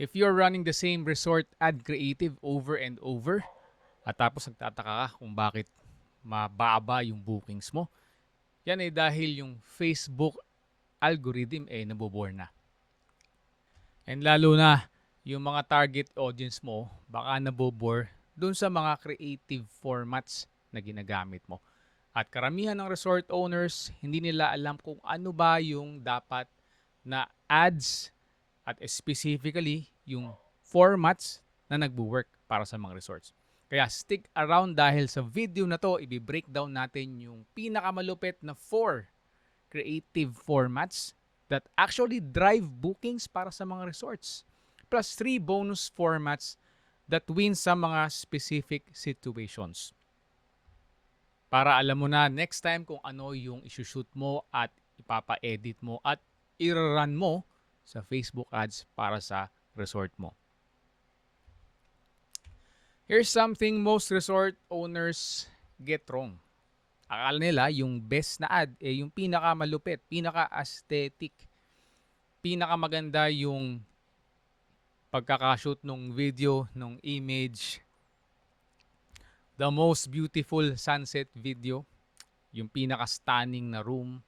If you're running the same resort ad creative over and over, at tapos nagtataka ka kung bakit mababa yung bookings mo, yan ay dahil yung Facebook algorithm nabobore na. And lalo na yung mga target audience mo, baka nabobore dun sa mga creative formats na ginagamit mo. At karamihan ng resort owners, hindi nila alam kung ano ba yung dapat na ads at specifically yung formats na nagbo-work para sa mga resorts. Kaya stick around dahil sa video na to, i-breakdown natin yung pinakamalupit na 4 creative formats that actually drive bookings para sa mga resorts. Plus 3 bonus formats that win sa mga specific situations. Para alam mo na next time kung ano yung isushoot mo at ipapa-edit mo at i-run mo sa Facebook ads para sa resort mo. Here's something most resort owners get wrong. Akala nila yung best na ad yung pinakamalupit, pinaka-aesthetic, pinakamaganda yung pagkakashoot ng video, ng image, the most beautiful sunset video, yung pinaka-stunning na room,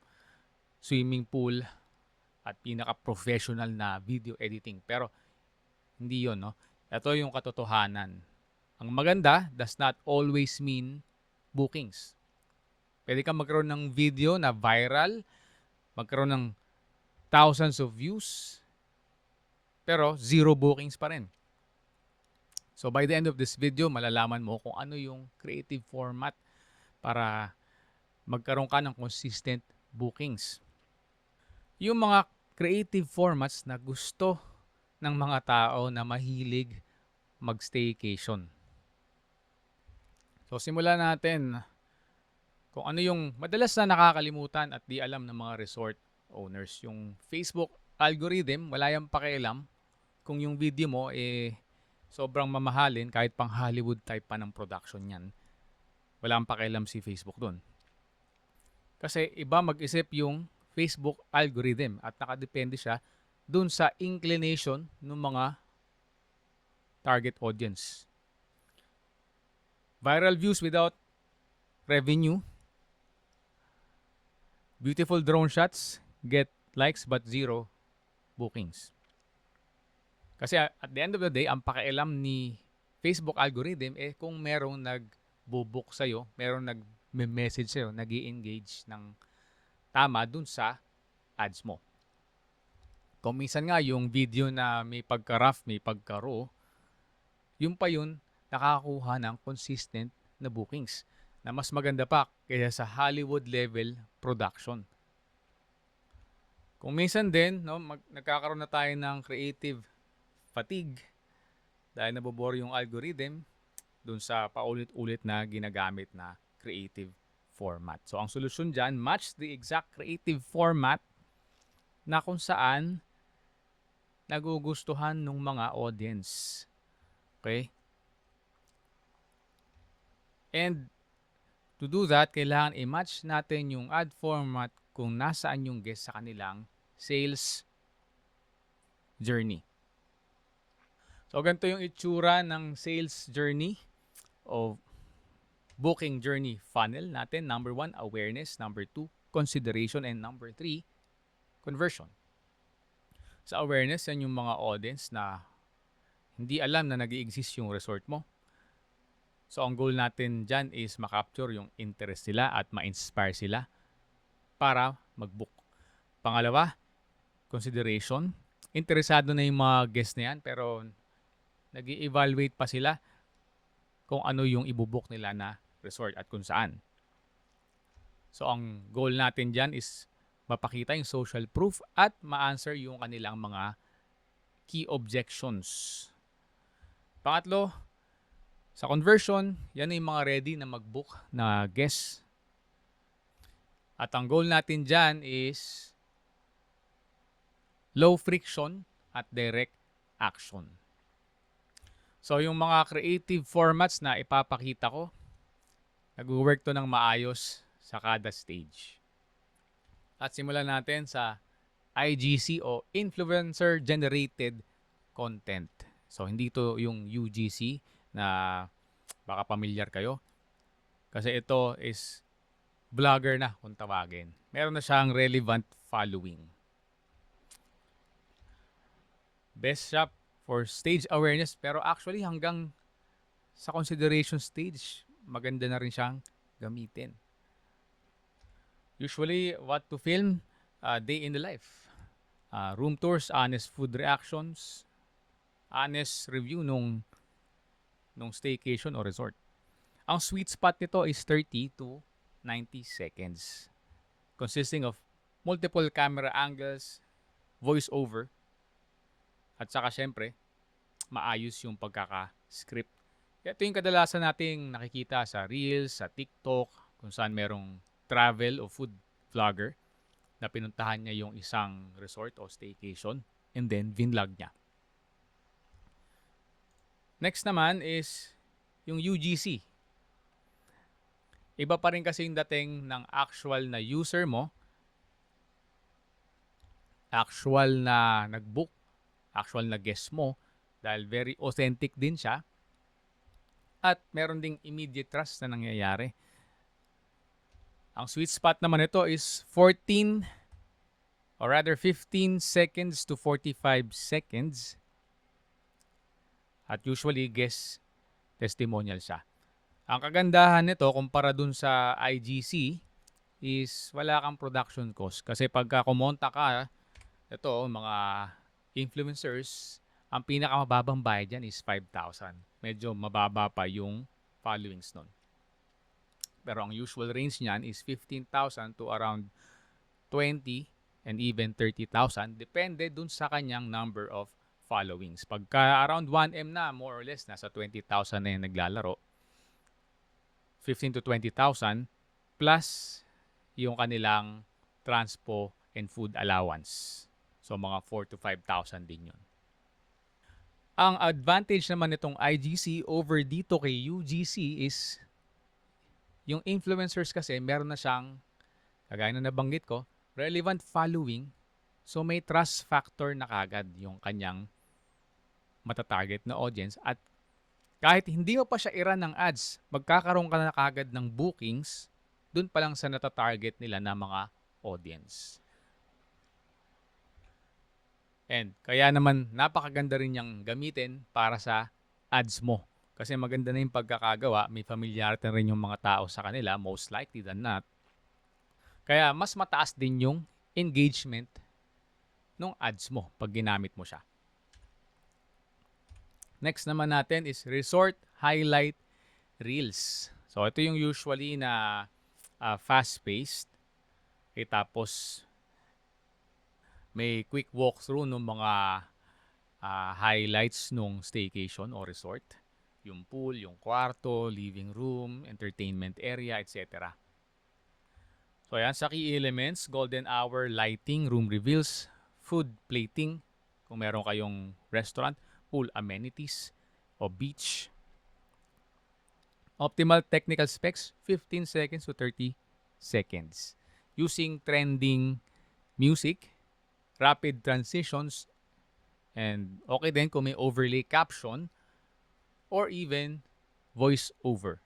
swimming pool, at pinaka-professional na video editing. Pero hindi yon, no? Ito yung katotohanan. Ang maganda does not always mean bookings. Pwede kang magkaroon ng video na viral, magkaroon ng thousands of views, pero zero bookings pa rin. So by the end of this video, malalaman mo kung ano yung creative format para magkaroon ka ng consistent bookings. Yung mga creative formats na gusto ng mga tao na mahilig mag-staycation. So simulan natin kung ano yung madalas na nakakalimutan at di alam ng mga resort owners. Yung Facebook algorithm, wala yung pakialam kung yung video mo sobrang mamahalin kahit pang Hollywood type pa ng production yan. Wala ang pakialam si Facebook doon. Kasi iba mag-isip yung Facebook algorithm at nakadepende siya dun sa inclination ng mga target audience. Viral views without revenue. Beautiful drone shots get likes but zero bookings. Kasi at the end of the day, ang pakialam ni Facebook algorithm kung merong nag-book sa'yo, merong nag-message sa'yo, nag-i-engage ng tama dun sa ads mo. Kung minsan nga yung video na may pagka-rough, may pagka-raw, yung pa yun nakakakuha ng consistent na bookings na mas maganda pa kaysa sa Hollywood level production. Kung minsan din, no, nagkakaroon na tayo ng creative fatigue dahil nabobore yung algorithm dun sa paulit-ulit na ginagamit na creative format. So ang solusyon dyan, match the exact creative format na kung saan nagugustuhan ng mga audience. Okay? And to do that, kailangan i-match natin yung ad format kung nasaan yung guest sa kanilang sales journey. So ganito yung itsura ng sales journey o booking journey funnel natin. Number 1, awareness. Number 2, consideration. And number 3, conversion. Sa awareness, yan yung mga audience na hindi alam na nag-i-exist yung resort mo. So ang goal natin dyan is makapture yung interest nila at ma-inspire sila para mag-book. Pangalawa, consideration. Interesado na yung mga guests na yan pero nag-i-evaluate pa sila kung ano yung ibubook nila na resort at kung saan. So ang goal natin dyan is mapakita yung social proof at ma-answer yung kanilang mga key objections. Pangatlo, sa conversion, yan yung mga ready na mag-book na guests. At ang goal natin dyan is low friction at direct action. So yung mga creative formats na ipapakita ko, nag-work to ng maayos sa kada stage. At simulan natin sa IGC o Influencer Generated content. So, hindi to yung UGC na baka pamilyar kayo. Kasi ito is vlogger na kung tawagin. Meron na siyang relevant following. Best shop for stage awareness. Pero actually hanggang sa consideration stage, maganda na rin siyang gamitin. Usually, what to film? Day in the life. Room tours, honest food reactions, honest review nung staycation o resort. Ang sweet spot nito is 30 to 90 seconds. Consisting of multiple camera angles, voice over, at saka syempre, maayos yung pagkaka-script. Ito yung kadalasan nating nakikita sa Reels, sa TikTok, kung saan merong travel o food vlogger na pinuntahan niya yung isang resort o staycation and then vinlog niya. Next naman is yung UGC. Iba pa rin kasi yung dating ng actual na user mo, actual na nag-book, actual na guest mo, dahil very authentic din siya. At meron ding immediate trust na nangyayari. Ang sweet spot naman nito is 14 or rather 15 seconds to 45 seconds. At usually guest testimonial siya. Ang kagandahan nito kumpara dun sa IGC is wala kang production cost. Kasi pagka kumonta ka, ito mga influencers, ang pinakamababang bayad dyan is 5,000. Medyo mababa pa yung followings nun. Pero ang usual range niyan is 15,000 to around 20 and even 30,000. Depende dun sa kanyang number of followings. Pagka around 1M na, more or less, nasa 20,000 na yung naglalaro. 15 to 20,000 plus yung kanilang transpo and food allowance. So mga 4 to 5,000 din yun. Ang advantage naman nitong IGC over dito kay UGC is yung influencers kasi meron na siyang, kagaya na nabanggit ko, relevant following. So may trust factor na kagad yung kanyang matatarget na audience. At kahit hindi mo pa siya i-run ng ads, magkakaroon ka na kagad ng bookings dun pa lang sa natatarget nila na mga audience. And kaya naman napakaganda rin niyang gamitin para sa ads mo. Kasi maganda na yung pagkakagawa, may familiarity rin yung mga tao sa kanila, most likely than not. Kaya mas mataas din yung engagement ng ads mo pag ginamit mo siya. Next naman natin is Resort Highlight Reels. So ito yung usually na fast-paced. Okay, tapos may quick walkthrough ng mga highlights nung staycation o resort. Yung pool, yung kwarto, living room, entertainment area, etc. So ayan, sa key elements, golden hour, lighting, room reveals, food plating, kung meron kayong restaurant, pool amenities, o beach. Optimal technical specs, 15 seconds to 30 seconds. Using trending music, rapid transitions, and okay din kung may overlay caption or even voice over.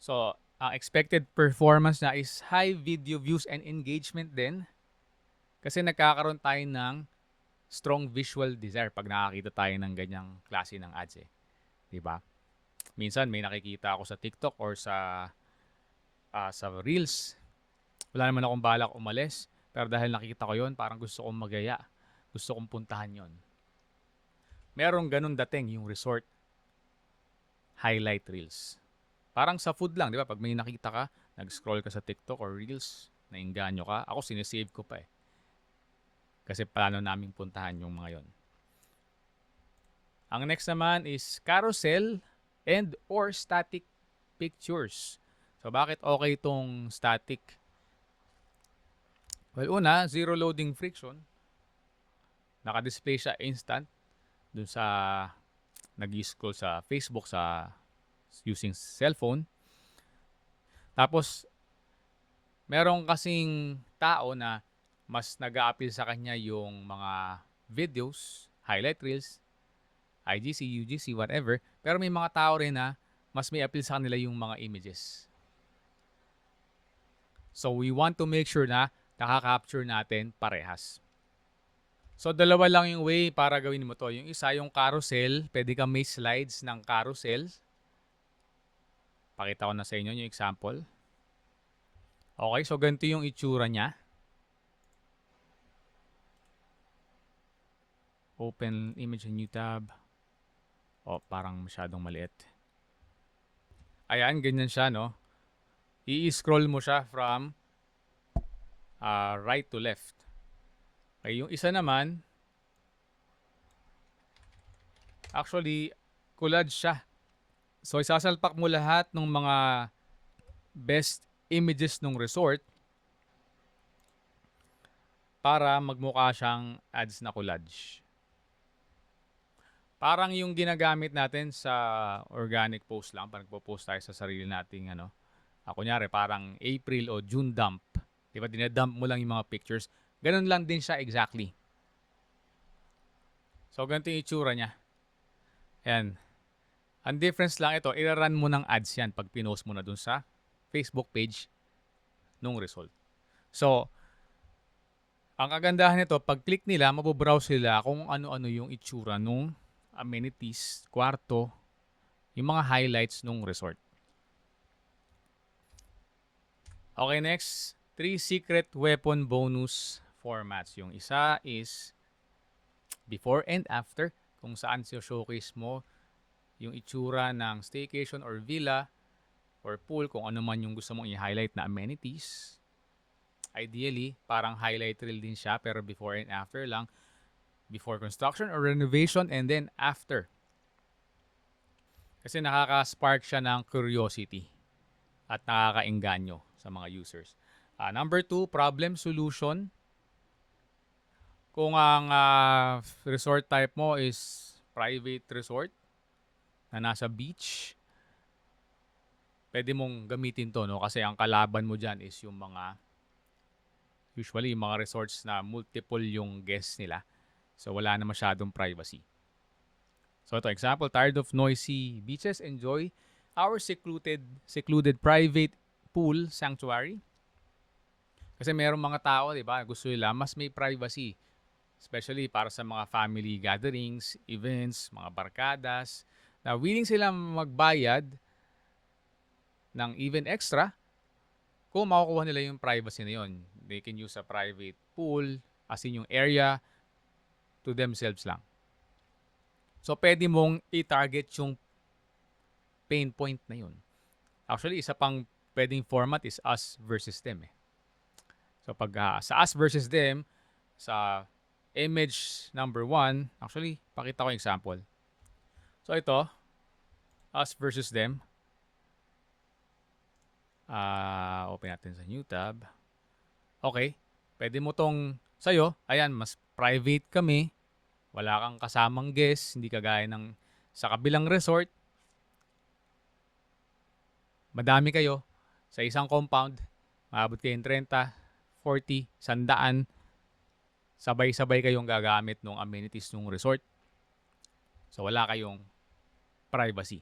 So, ang expected performance na is high video views and engagement din kasi nagkakaroon tayo ng strong visual desire pag nakakita tayo ng ganyang klase ng ads eh. 'Di ba? Minsan may nakikita ako sa TikTok or sa Reels. Wala naman akong balak umalis, pero dahil nakita ko 'yon, parang gusto kong magaya. Gusto kong puntahan 'yon. Merong ganun dating yung resort highlight reels. Parang sa food lang, 'di ba? Pag may nakita ka, nag-scroll ka sa TikTok or Reels, nainganyo ka. Ako sinesave ko pa eh. Kasi plano naming puntahan yung mga 'yon. Ang next naman is carousel and or static pictures. So bakit okay itong static? Well, una, zero loading friction. Naka-display siya instant dun sa nag-scroll sa Facebook sa using cellphone. Tapos meron kasing tao na mas nag-a-appeal sa kanya yung mga videos, highlight reels, IGC, UGC, whatever. Pero may mga tao rin na mas may appeal sa kanila yung mga images. So we want to make sure na nakaka-capture natin parehas. So dalawa lang yung way para gawin mo to. Yung isa, yung carousel, pwede kang may slides ng carousel. Pakita ko na sa inyo yung example. Okay, so ganito yung itsura niya. Open image in new tab. Oh, parang masyadong maliit. Ayan, ganyan siya, no? I-scroll mo siya from right to left. Okay, yung isa naman, actually, collage siya. So, isasalpak mo lahat ng mga best images ng resort para magmukha siyang ads na collage. Parang yung ginagamit natin sa organic post lang, pag nagpo-post tayo sa sarili nating kunyari parang April o June dump. Di ba, dinadump mo lang yung mga pictures. Ganun lang din siya exactly. So, ganito yung itsura niya. Ayan. Ang difference lang ito, i-run mo ng ads yan pag pinost mo na dun sa Facebook page nung result. So, ang kagandahan nito, pag click nila, mabobrowse sila kung ano-ano yung itsura nung amenities, kwarto, yung mga highlights nung resort. Okay, next. 3 secret weapon bonus formats. Yung isa is before and after, kung saan showcase mo yung itsura ng staycation or villa or pool, kung ano man yung gusto mong i-highlight na amenities. Ideally, parang highlight reel din siya, pero before and after lang. Before construction or renovation, and then after. Kasi nakaka-spark siya ng curiosity at nakaka-engganyo sa mga users. Number 2, problem solution. Kung ang resort type mo is private resort na nasa beach, pwede mong gamitin to, no? Kasi ang kalaban mo dyan is yung mga, usually yung mga resorts na multiple yung guests nila. So wala na masyadong privacy. So ito, example, tired of noisy beaches, enjoy our secluded private pool sanctuary. Kasi mayroong mga tao, di ba, gusto nila mas may privacy. Especially para sa mga family gatherings, events, mga barkadas, na willing silang magbayad ng even extra kung makukuha nila yung privacy na yun. They can use a private pool, as in yung area, to themselves lang. So, pwede mong i-target yung pain point na yun. Actually, isa pang pwedeng format is us versus them. So, pag sa us versus them, sa image number 1, actually, pakita ko yung example. So, ito, us versus them. Open natin sa new tab. Okay, pwede mo tong sa'yo, ayan, mas private kami, wala kang kasamang guest, hindi kagaya ng sa kabilang resort. Madami kayo sa isang compound, maabot kayong 30, 40, 100, sabay-sabay kayong gagamit ng amenities ng resort. So wala kayong privacy.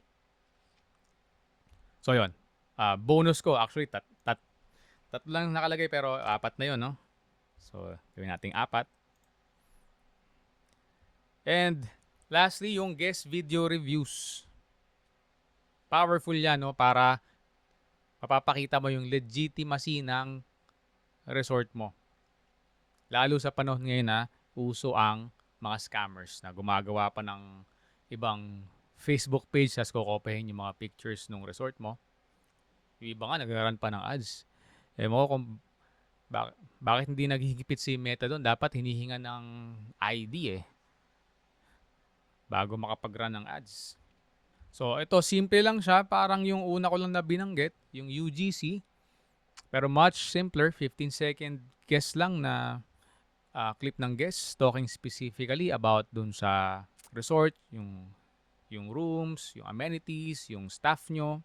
So yun, bonus ko, actually tatlo lang nakalagay pero 4 na yun, no? So gawin nating 4. And lastly, yung guest video reviews. Powerful yan, no? Para mapapakita mo yung legitimacy ng resort mo. Lalo sa panahon ngayon na uso ang mga scammers na gumagawa pa ng ibang Facebook page as kokopehin yung mga pictures ng resort mo. Yung iba nga nag-run pa ng ads. Mo kung bakit hindi naghihigpit si Meta doon? Dapat hinihinga ng ID bago makapag-run ng ads. So, ito, simple lang siya. Parang yung una ko lang na binanggit, yung UGC. Pero much simpler, 15-second guest lang na clip ng guest talking specifically about dun sa resort, yung rooms, yung amenities, yung staff nyo.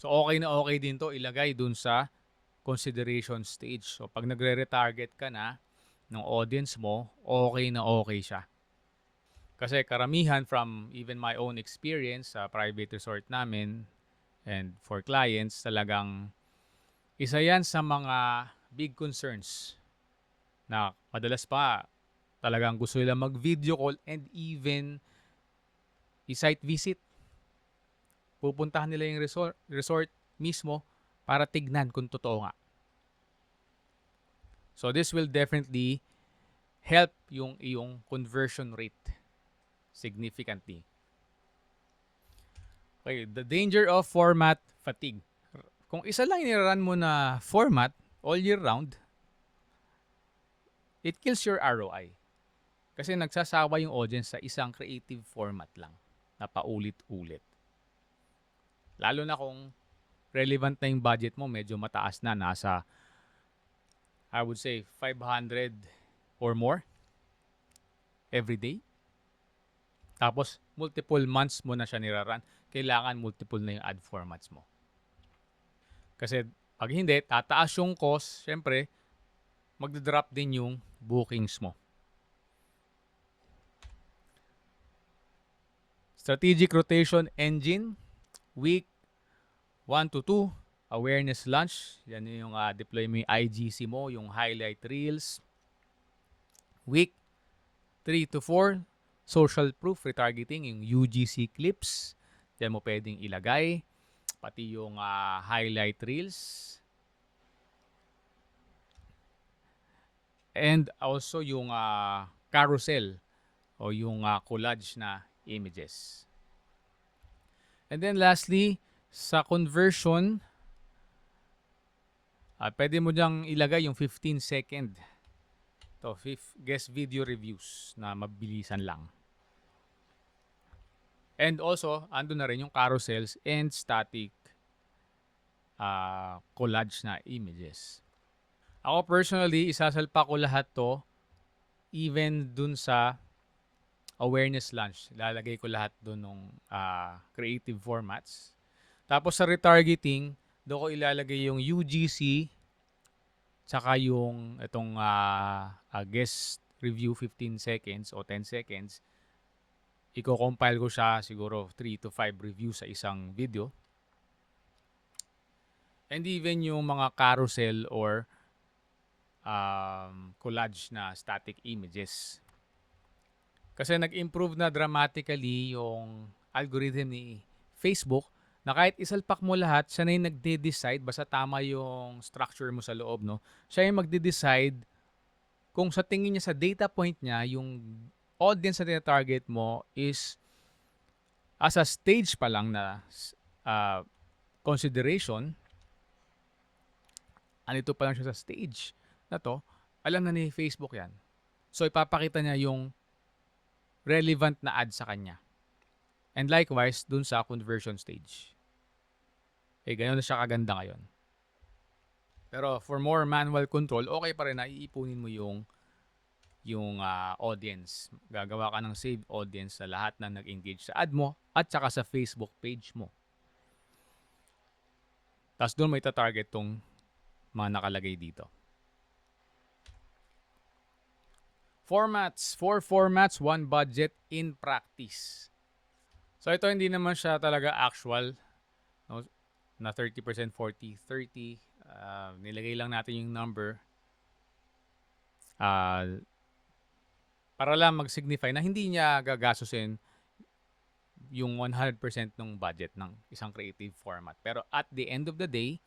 So, okay na okay din to ilagay dun sa consideration stage. So, pag nagre-retarget ka na ng audience mo, okay na okay siya. Kasi karamihan from even my own experience sa private resort namin and for clients, talagang isa yan sa mga big concerns na madalas pa talagang gusto nila mag-video call and even i-site visit. Pupuntahan nila yung resort mismo para tignan kung totoo nga. So this will definitely help yung iyong conversion rate significantly. Okay, the danger of format fatigue. Kung isa lang inirun mo na format all year round, it kills your ROI. Kasi nagsasawa yung audience sa isang creative format lang na paulit-ulit. Lalo na kung relevant na yung budget mo, medyo mataas na, nasa I would say 500 or more every day. Tapos multiple months mo na siya niraran, kailangan multiple na yung ad formats mo. Kasi pag hindi, tataas yung cost, syempre, magdadrop din yung bookings mo. Strategic rotation engine, week 1 to 2, awareness launch, yan yung deploy mo yung IGC mo, yung highlight reels. Week 3 to 4, social proof retargeting, yung UGC clips, yan mo pwedeng ilagay, pati yung highlight reels. And also yung carousel o yung collage na images. And then lastly, sa conversion, pwede mo dyang ilagay yung 15-second guest video reviews na mabilisan lang. And also, ando na rin yung carousels and static collage na images. Ako personally, isasalpa ko lahat to even dun sa awareness launch. Lalagay ko lahat dun ng creative formats. Tapos sa retargeting, doon ko ilalagay yung UGC tsaka yung itong guest review 15 seconds o 10 seconds. Iko-compile ko siya siguro 3 to 5 reviews sa isang video. And even yung mga carousel or collage na static images. Kasi nag-improve na dramatically yung algorithm ni Facebook na kahit isalpak mo lahat, siya na yung nagde-decide, basta tama yung structure mo sa loob, no? Siya yung magde-decide kung sa tingin niya, sa data point niya, yung audience na tina-target mo is as a stage pa lang na consideration, anito pa lang siya sa stage na to, alam na ni Facebook yan. So ipapakita niya yung relevant na ad sa kanya. And likewise, dun sa conversion stage. Ganyan na siya kaganda ngayon. Pero for more manual control, okay pa rin na iipunin mo yung audience. Gagawa ka ng save audience sa lahat na nag-engage sa ad mo at saka sa Facebook page mo. Tapos doon may ta-target tong mga nakalagay dito. Formats. 4 formats, 1 budget in practice. So ito hindi naman siya talaga actual. No? Na 30%, 40, 30. Nilagay lang natin yung number. Para lang mag-signify na hindi niya gagastusin yung 100% ng budget ng isang creative format. Pero at the end of the day,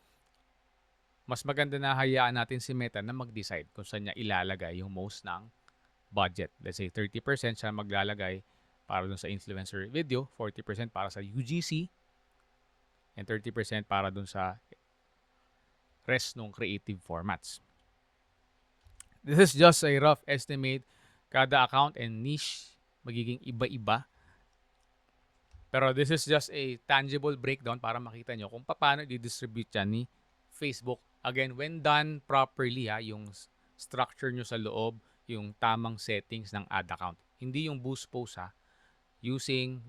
mas maganda na hayaan natin si Meta na mag-decide kung saan niya ilalagay yung most ng budget. Let's say 30% siya maglalagay para dun sa influencer video, 40% para sa UGC, and 30% para dun sa rest ng creative formats. This is just a rough estimate. Kada account and niche magiging iba-iba. Pero this is just a tangible breakdown para makita nyo kung paano i-distribute yan ni Facebook. Again, when done properly, yung structure nyo sa loob, yung tamang settings ng ad account. Hindi yung boost post, using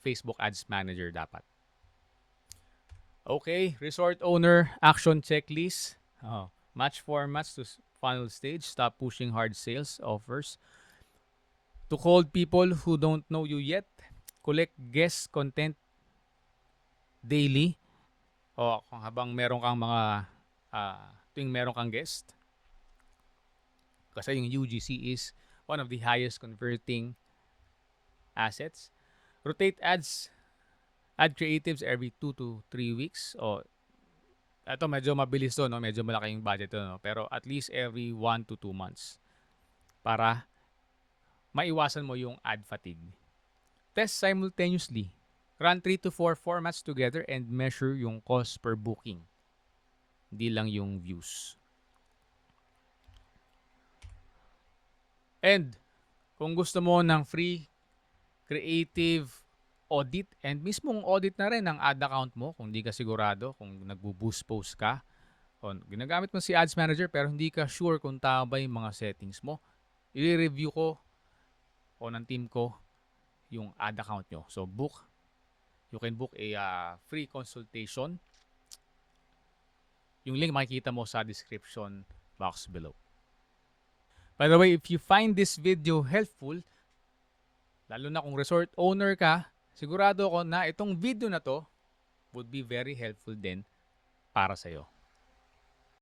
Facebook Ads Manager dapat. Okay, resort owner action checklist. Match formats to funnel stage. Stop pushing hard sales offers. To cold people who don't know you yet, collect guest content daily o kung habang meron kang mga tuwing meron kang guest. Kasi yung UGC is one of the highest converting assets. Rotate ads, add creatives every 2 to 3 weeks. O, ito medyo mabilis to, no? Medyo malaki yung budget to, no? Pero at least every 1 to 2 months para maiwasan mo yung ad fatigue. Test simultaneously. Run 3 to 4 formats together and measure yung cost per booking. Hindi lang yung views. And kung gusto mo ng free creative audit and mismong audit na rin ng ad account mo kung hindi ka sigurado, kung nagbo-boost post ka, o ginagamit mo si Ads Manager pero hindi ka sure kung tama ba yung mga settings mo, i-review ko o ng team ko yung ad account nyo. So you can book a free consultation. Yung link makikita mo sa description box below. By the way, if you find this video helpful, lalo na kung resort owner ka, sigurado ako na itong video na to would be very helpful din para sa'yo.